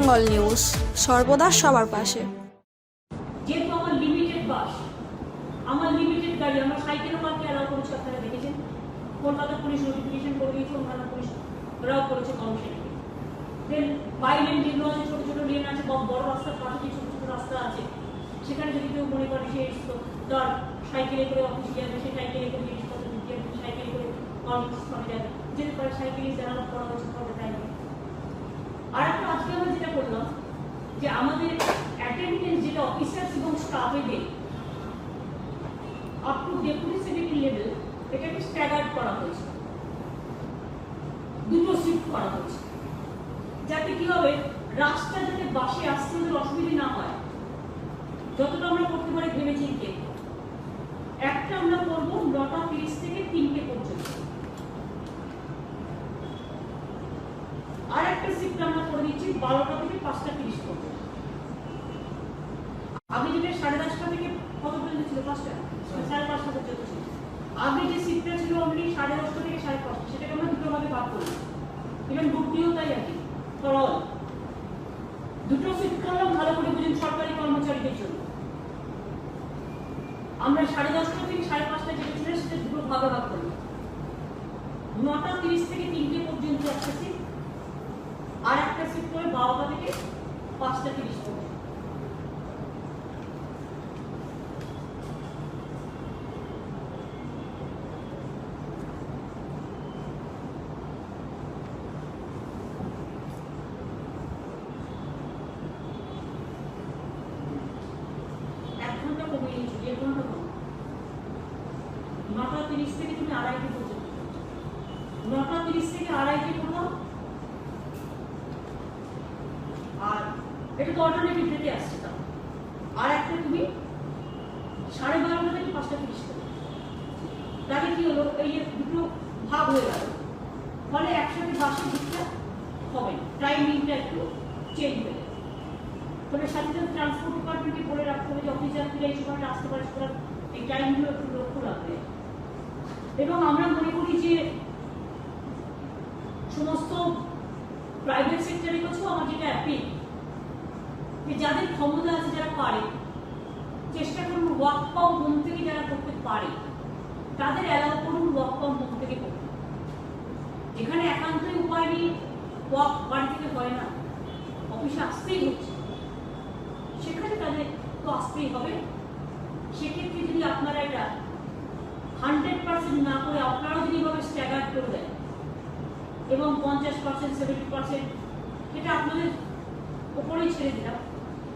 Bengal news, সর্বদা সবার পাশে। যেহেতু আমার লিমিটেড বাস, আমার লিমিটেড গাড়ি, আমার সাইকেলও কালকে অ্যালাউ করেছে, আপনারা দেখেছেন। কলকাতা পুলিশ নোটিফিকেশন করে দিয়েছে, অন্যান্য পুলিশ ওরাও করেছে কমিশনকে। দেন বাই লেন যেগুলো আছে, ছোটো ছোটো লেন আছে, বড় রাস্তার পাশে যে ছোটো ছোটো রাস্তা আছে, সেখানে যদি কেউ মনে করে সে তার সাইকেলে করে অফিসে যাবে, সে সাইকেলে করে জিনিসপত্র দিতে যাবে, সাইকেলে করে কর্মস্থলে যাবে, যেতে পারে, সাইকেলে জানানো করা হয়েছে ফর টাইম। আর একটা আজকে আমরা যেটা করলাম যে আমাদের অ্যাটেন্ডেন্স যেটা অফিসার্স এবং স্টাফেদের up to deputy secretary level, এটাকে স্ট্যাগার্ড করা হয়েছে, দুটো শিফট করা হয়েছে, যাতে কি হবে রাস্তা যাতে বাসে আসতে ওদের অসুবিধা না হয়, যতটা আমরা করতে পারি ভেবে চিন্তে। একটা আমরা করবো 9:30 থেকে 3টে পর্যন্ত, আর একটা শিফট আমরা করে দিচ্ছি 12টা থেকে 5:30 পর্যন্ত। আগে যেটা 10:30 থেকে কত পর্যন্ত ছিল? 5টা, 5:30 পর্যন্ত ছিল। আগে যে শিফটটা ছিল অনলি 10:30 থেকে 5:30, সেটাকে আমরা দুটো ভাগে ভাগ করলাম। ইভেন গ্রুপটিও তাই আর কি, ফর অল দুটো শিফট করলাম। ভালো করে বুঝুন, সরকারি কর্মচারীদের জন্য আমরা 10:30 থেকে 5:30 যেটা ছিল সেটা দুটো ভাগে ভাগ করলাম। 9:30 থেকে 3টে পর্যন্ত একটা শিফট, আর একটা শিফট করে 12টা থেকে 5:30 পর্যন্ত। কমিয়ে নিচ্ছি, 1 ঘন্টা কম। 9:30 থেকে তুমি 2:30 পর্যন্ত, 9:30 থেকে 2:30 করলাম। আর এটা তো অল্টারনেটিভ ডেটে আসছে। তা আর একটা তুমি 12:30 থেকে 5:30 করো। তাহলে কি হলো, এই যে দুটো ভাগ হয়ে গেল, ফলে একসাথে বাসের দিকটা হবে, টাইমিংটা একটু চেঞ্জ হয়ে যাবে। তবে সাথে সাথে ট্রান্সপোর্ট ডিপার্টমেন্টকে বলে রাখতে হবে যে অফিসাররা এই সময়টা আসতে পারে, সুতরাং এই টাইমগুলো একটু লক্ষ্য রাখবে। এবং আমরা মনে করি যে সমস্ত প্রাইভেট সেক্টরের কাছেও আমার যেটা অ্যাপিল, যে যাদের ক্ষমতা আছে, যারা পারে, চেষ্টা করুন ওয়ার্ক ফ্রম হোম থেকে যারা করতে পারে তাদের অ্যালাউ করুন ওয়ার্ক ফ্রম হোম থেকে করতে। যেখানে একান্তই উপায় নেই, ওয়ার্ক বাড়ি থেকে হয় না, অফিসে আসতেই হচ্ছে, সেখানে তাদের তো আসতেই হবে। সেক্ষেত্রে যদি আপনারা এটা 100% না করে আপনারাও যদি এভাবে স্ট্যাগার্ড করে দেন এবং 50%, 70%, এটা আপনাদের ওপরেই ছেড়ে দিলাম।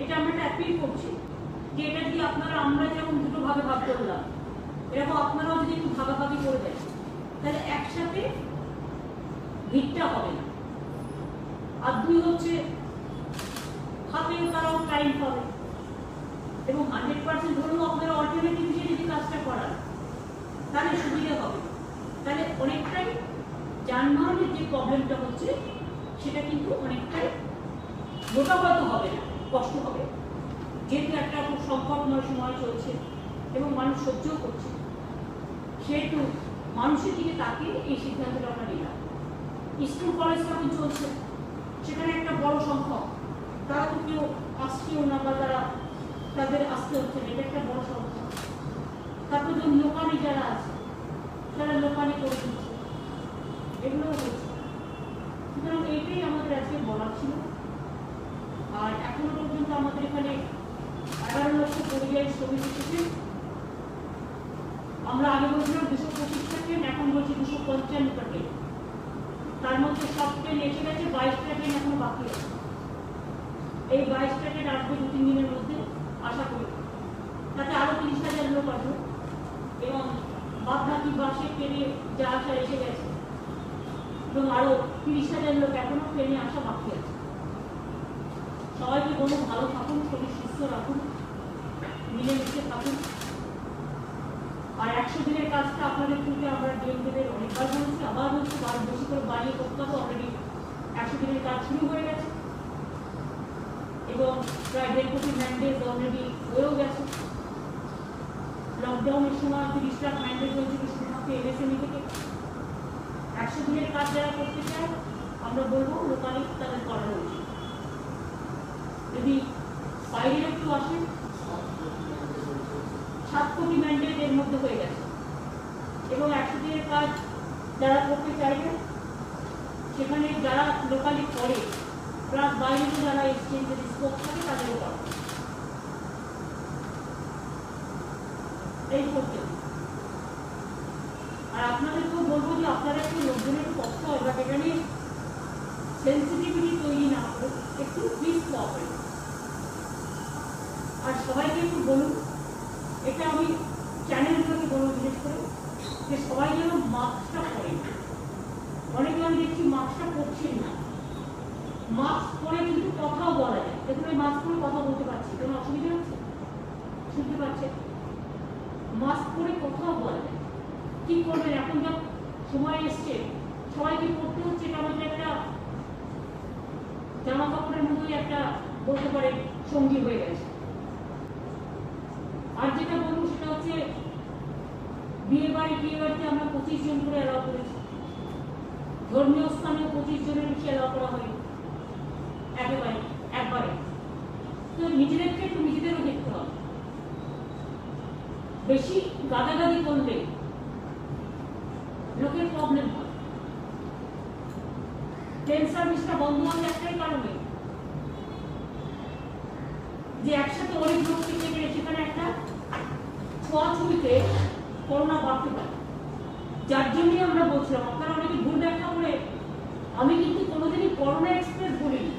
এটা আমরা একটা অ্যাপিল করছি যে এটা যদি আপনারা, আমরা যেমন দুটো ভাগে ভাগ করলাম, এরকম আপনারাও যদি একটু ভাগাভাগি করে দেন, তাহলে একসাথে ভিড়টা হবে না। আর 2 হচ্ছে হাতেও তারাও টাইম পাবে, এবং 100% ধরুন আপনারা অল্টারনেটিভ হিসেবে যদি কাজটা করান তাহলে সুবিধা হবে। তাহলে অনেকটাই যানবাহনের যে প্রবলেমটা হচ্ছে সেটা কিন্তু অনেকটাই মোটামুটি হবে না, কষ্ট হবে। যেহেতু একটা খুব সংকটময় সময় চলছে এবং মানুষ সহ্যও করছে, সেহেতু মানুষের দিকে তাকিয়ে এই সিদ্ধান্তটা আমরা নিলাম। স্কুল কলেজ যখন চলছে, সেখানে একটা বড় সংখ্যক, তারা তো কেউ আসছেও না বা তাদের আসতে হচ্ছে না, এটা একটা বড় সংখ্যা। তারপর যে লোকালি যারা আছে, তারা লোকালি করে দিচ্ছে, এগুলোও হচ্ছে। সুতরাং এইটাই আমাদের আজকে বলার ছিল। আর এখনো পর্যন্ত আমাদের এখানে 11 লক্ষ পরিযায়ী শ্রমিক এসেছে। আমরা আগে বলছিলাম 225টা ট্রেন, এখন বলছি 255টা ট্রেন। তার মধ্যে সব ট্রেন এসে গেছে, 22টা ট্রেন এখনো বাকি আছে। এই 22টা ট্রেন আসবে 2-3 দিনের মধ্যে আশা করি। তাতে আরো 30,000 লোক আসবে, এবং বাদবাকি বাসে ট্রেনে যা আসা এসে গেছে, এবং আরো 30,000 লোক এখনো ট্রেনে আসা বাকি আছে। সবাইকে বলুন, ভালো থাকুন, শরীর সুস্থ রাখুন, মিলেমিশে থাকুন। আর 100 দিনের কাজটা আপনাদের থেকে আমরা ডিএমদের অনেকবার বলছি, আবার বলছি, বেশি করে বাড়িয়ে করতে হবে। অলরেডি 100 দিনের কাজ শুরু হয়ে গেছে এবং প্রায় 1.5 কোটি ম্যান্ডেট অলরেডি হয়েও গেছে। লকডাউনের সময় 30 লাখ ম্যান্ডেট হয়েছিল শুধুমাত্র এমএসএমই থেকে। 100 দিনের কাজ যারা করতে চায় আমরা বলবো লোকালি তাদের করানো উচিত। যদি বাইরের একটু আসেন, 7 কোটি ম্যান্ডেট এর মধ্যে হয়ে গেছে এবং 100 দিনের কাজ যারা করতে চাইবে সেখানে যারা লোকালি করে প্লাস বাইরে যারা এক্সচেঞ্জের স্কোপ থাকে তাদেরও করা এই করতে। আর আপনাদেরকেও বলবো যে আপনারা একটু লোকজনের কষ্ট হয় বা এখানে সেন্সিটিভিটি তৈরি না করে একটু প্লিজ কোঅপারেট। আর সবাইকে একটু বলুন, এটা আমি চ্যানেলগুলোকে বলবো বিশেষ করে যে সবাই যেন মাস্কটা পরেন। অনেকে আমি দেখছি মাস্কটা পরছেন না। মাস্ক পরে কিন্তু কথাও বলা যায়, দেখুন এই মাস্ক পরে কথা বলতে পারছি, কোনো অসুবিধা হচ্ছে? শুনতে পাচ্ছে? মাস্ক পরে কথাও বলা যায়। কি করবেন এখন যা সময় এসছে সবাইকে পড়তে হচ্ছে, এটা আমাদের একটা জামা কাপড়ের মতোই একটা বলতে পারে সঙ্গী হয়ে গেছে। আর যেটা বলবো সেটা হচ্ছে বিয়ে বাড়িতে আমরা 25 জন করে অ্যালাউ করেছি, ধর্মীয় স্থানে 25 জনের বেশি অ্যালাউ করা হয়নি একবারে। তো নিজেদেরকে একটু নিজেদেরও দেখতে হবে। বেশি গাদাগাদি করলে লোকের প্রবলেম হয়। ট্রেন সার্ভিসটা বন্ধ হওয়ার একটাই কারণে যে একসাথে অনেক লোক থেকে গেলে সেখানে একটা ছোঁয়াছুঁইতে করোনা বাড়তে পারে। যার জন্যই আমরা বলছিলাম, আপনারা অনেকে ভুল ব্যাখ্যা করে, আমি কিন্তু কোনোদিনই করোনা এক্সপ্রেস বলিনি,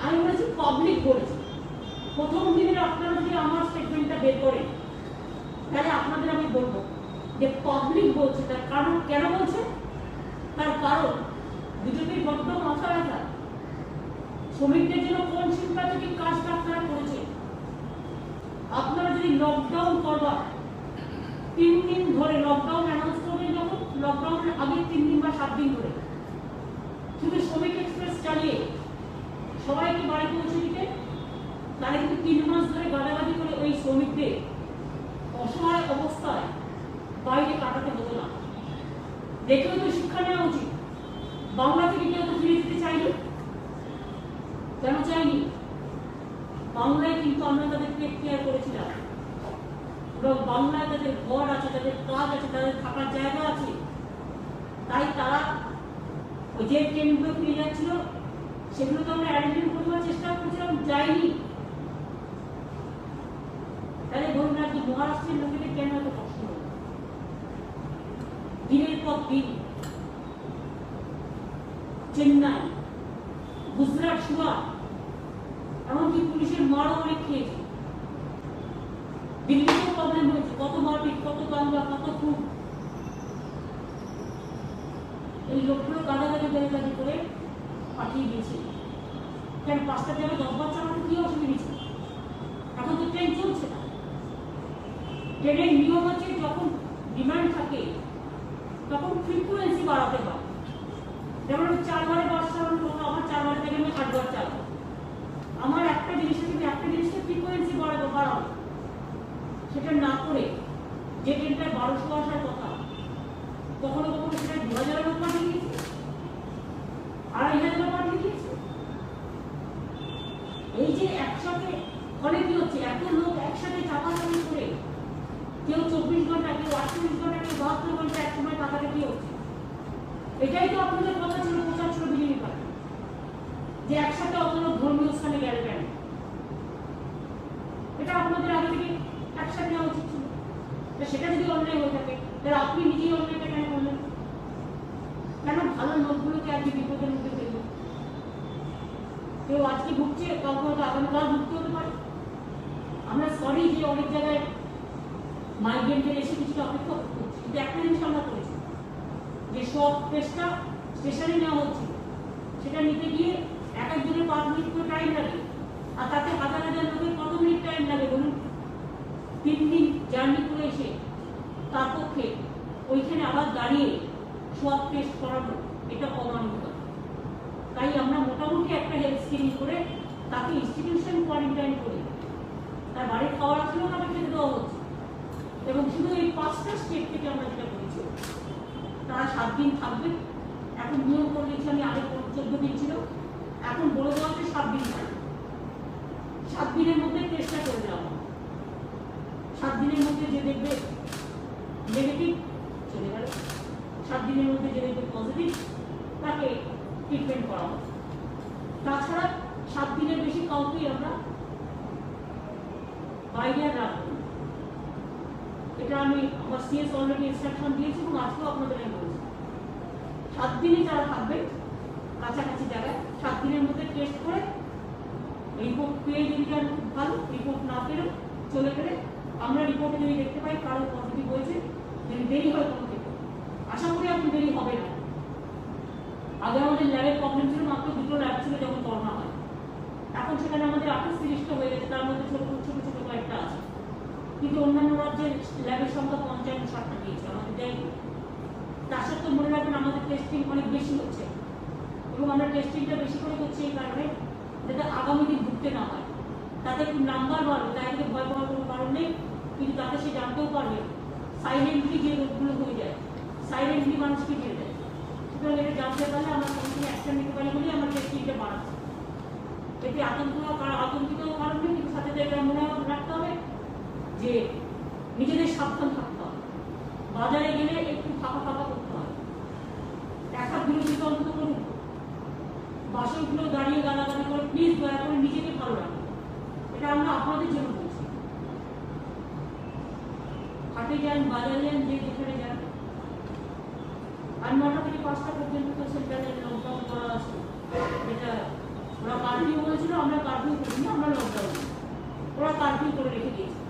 আমি বলেছি পাবলিক বলেছি। প্রথম দিনের আপনারা যদি আমার স্টেটমেন্টটা বের করেন তাহলে আপনাদের আমি বলবো যে পাবলিক বলছে। তার কারণ কেন বলছে? তার কারণ দুজনেই বড্ড মাথা ব্যথা। শ্রমিকদের জন্য কোন সিম্পাথেটিক কাজটা আপনারা করেছে? আপনারা যদি লকডাউন করবার 3 দিন ধরে লকডাউন অ্যানাউন্স করবেন, যখন লকডাউনের আগে 3 দিন বা 7 দিন ধরে শুধু শ্রমিক এক্সপ্রেস চালিয়ে সবাইকে বাড়ি পৌঁছে দিতে, তারা কিন্তু 3 মাস ধরে গাদাগাদি করে ওই শ্রমিকদের অসহায় অবস্থায় বাইরে কাটাতে হতো না। দেখেও তো শিক্ষা নেওয়া উচিত। বাংলা থেকে কেউ তো ফিরে যেতে চাইনি, কেন চাইনি? বাংলায় কিন্তু আমরা তাদেরকে কেয়ার করেছিলাম এবং বাংলায় তাদের ঘর আছে, তাদের কাজ আছে, তাদের থাকার জায়গা আছে। তাই তারা ওই যে ট্রেনগুলো ফিরে যাচ্ছিল সেগুলো তো আমরা অ্যারেঞ্জমেন্ট করবার চেষ্টা করছিলাম, যাইনি। তাহলে বলুন আর কি মহারাষ্ট্রের লোকেদের কেন এত কষ্ট হলো? দিনের পর দিন চেন্নাই, গুজরাট, সুরাট, এমনকি পুলিশের মারও অনেক খেয়েছে। দিল্লিতেও প্রবলেম হয়েছে, কত মারপিট, কত দাঙ্গা, কত খুন। এই লোকগুলো গাদাগাদি গাদাগাদি করে পাঠিয়ে দিয়েছে। কেন 5টার জায়গায় 10 বার চালাতে কি অসুবিধা ছিল? এখন তো ট্রেন চলছে না। ট্রেনের নিয়ম হচ্ছে যখন ডিমান্ড থাকে তখন ফ্রিকুয়েন্সি বাড়াতে হয়। যেমন 4 বারে বাস চালানোর কথা, আমার 4 বারে থেকে আমি 8 বার চালাবো। আমার একটা জিনিসের থেকে একটা জিনিসের ফ্রিকুয়েন্সি বাড়াবো। সেটা না করে যে ট্রেনটায় 1200 আসার কথা কখনো কখনো সেটা 2000 লোক পাঠিয়ে দিয়েছে, 2500 পাঠিয়ে দিয়েছে। এই যে একসাথে ফলে কি হচ্ছে, এত লোক একসাথে চাপাচাপি করে কেউ 24 ঘন্টা, কেউ 48 ঘন্টা, কেউ 72 ঘন্টা এক সময় টাকাটা কি হচ্ছে? এটাই তো আপনাদের কথা ছিল 75 বিলিয়ন টাকা, যে একসাথে অত লোক ধর্মীয় স্থানে গেল কেন? এটা আপনাদের আগে থেকে একসাথে নেওয়া উচিত ছিল। সেটা যদি অন্যায় হয়ে থাকে তাহলে আপনি নিজেই অন্যায়টা কেন করলেন? কেন ভালো লোকগুলোকে আজকে বিপদের মধ্যে ফেললেন? কেউ আজকে ভুগছে, কাউকে হয়তো আগামীকাল ভুগতে হতে পারে। আমরা সরি যে অনেক জায়গায় মাইগ্রেন্টের এসে কিছুটা অপেক্ষা করছি, কিন্তু একটা জিনিস আমরা করেছি যে সব টেস্টটা স্টেশনে নেওয়া হচ্ছে, সেটা নিতে গিয়ে এক একজনের 5 মিনিট করে টাইম লাগে। আর তাতে হাজার হাজার লোকের কত মিনিট টাইম লাগে বলুন? 3 দিন জার্নি করে এসে তার পক্ষে ওইখানে আবার দাঁড়িয়ে সব টেস্ট করানো, এটা অমানবিক। তাই আমরা মোটামুটি একটা হেলথ স্ক্রিনিং করে তাকে ইনস্টিটিউশন কোয়ারেন্টাইন করি, তার বাড়ির খাওয়ার আসলেও তাকে খেতে দেওয়া হচ্ছে। এবং শুধু এই 5টা স্টেট থেকে আমরা যেটা করেছি, তারা 7 দিন থাকবে। এখন নিয়ম করে দিয়েছি, আমি আগে 14 দিন ছিল, এখন বলে দেওয়া হচ্ছে 7 দিন থাকবে। 7 দিনের মধ্যে টেস্টটা করে দেওয়া হবে। 7 দিনের মধ্যে যে দেখবে নেগেটিভ চলে গেল, 7 দিনের মধ্যে যে দেখবে পজিটিভ তাকে ট্রিটমেন্ট করা হবে। তাছাড়া 7 দিনের বেশি কাউকেই আমরা বাইরে আর রাখবো না। এটা আমি আমার সিএস অলরেডি ইনস্ট্রাকশন দিয়েছি এবং আজকেও আপনাদের আমি বলছি 7 দিনে যারা থাকবে কাছাকাছি জায়গায় 7 দিনের মধ্যে টেস্ট করে রিপোর্ট পেয়ে যদি যান খুব ভালো, রিপোর্ট না পেলেও চলে গেলে আমরা রিপোর্টে যদি দেখতে পাই কারো পজিটিভ হয়েছে, যদি দেরি হয় কোনো থেকে, আশা করি আপনি দেরি হবে না। আগে আমাদের ল্যাবের প্রবলেম ছিল, মাত্র 2টো ল্যাব ছিল যখন করোনা হয়। এখন সেখানে আমাদের 28-30টা হয়ে গেছে, তার মধ্যে ছোট ছোট ছোট কয়েকটা আছে, কিন্তু অন্যান্য রাজ্যের ল্যাবের সংখ্যা 55-60টা দিয়েছে, আমাদের দেয়নি। তার সত্ত্বেও মনে রাখবেন আমাদের টেস্টিং অনেক বেশি হচ্ছে এবং আমরা টেস্টিংটা বেশি করে করছি এই কারণে যাতে আগামী দিন ঢুকতে না হয়, তাতে একটু নাম্বার বাড়বে, তাই থেকে ভয় পাওয়ার কোনো কারণ নেই। কিন্তু তাতে সে জানতেও পারবে সাইলেন্টলি যে রোগগুলো হয়ে যায়, সাইলেন্টলি মানুষকে দিয়ে দেয়। সুতরাং এটা জানতে পারলে আমার সঙ্গে অ্যাকশন নিতে পারি বলেই আমার টেস্টিংটা বাড়াচ্ছে। এতে আতঙ্কিত কারণ নেই, কিন্তু সাথে এটা মনে রাখতে হবে যে নিজেদের সাবধান থাকতে হবে। বাজারে গেলে একটু ফাঁকা ফাঁকা করতে হয়, একটা বিরোধিতা অন্তত করুন, বাসনগুলো দাঁড়িয়ে গালাগালি করে প্লিজ দয়া করে নিজেকে ভালো রাখুন। এটা আমরা আপনাদের জন্য বলছি। হাটে যান, বাজারে যান, যে যেখানে যান, আর 9টা থেকে 5টা পর্যন্ত তো সেন্টারে লকডাউন করা আছে। যেটা ওরা কারফিউ বলেছিল, আমরা কারফিউ করিনি, আমরা লকডাউন, ওরা কারফিউ করে রেখে দিয়েছে।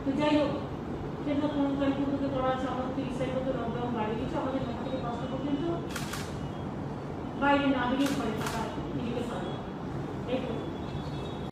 তো যাই হোক, সেটা 15 তারিখ থেকে করা আছে, আমাদের 30 তারিখ পর্যন্ত লকডাউন বাড়িয়ে দিয়েছে। আমাদের 9টা থেকে 5টা পর্যন্ত বাইরে না বেরিয়ে ঘরে থাকা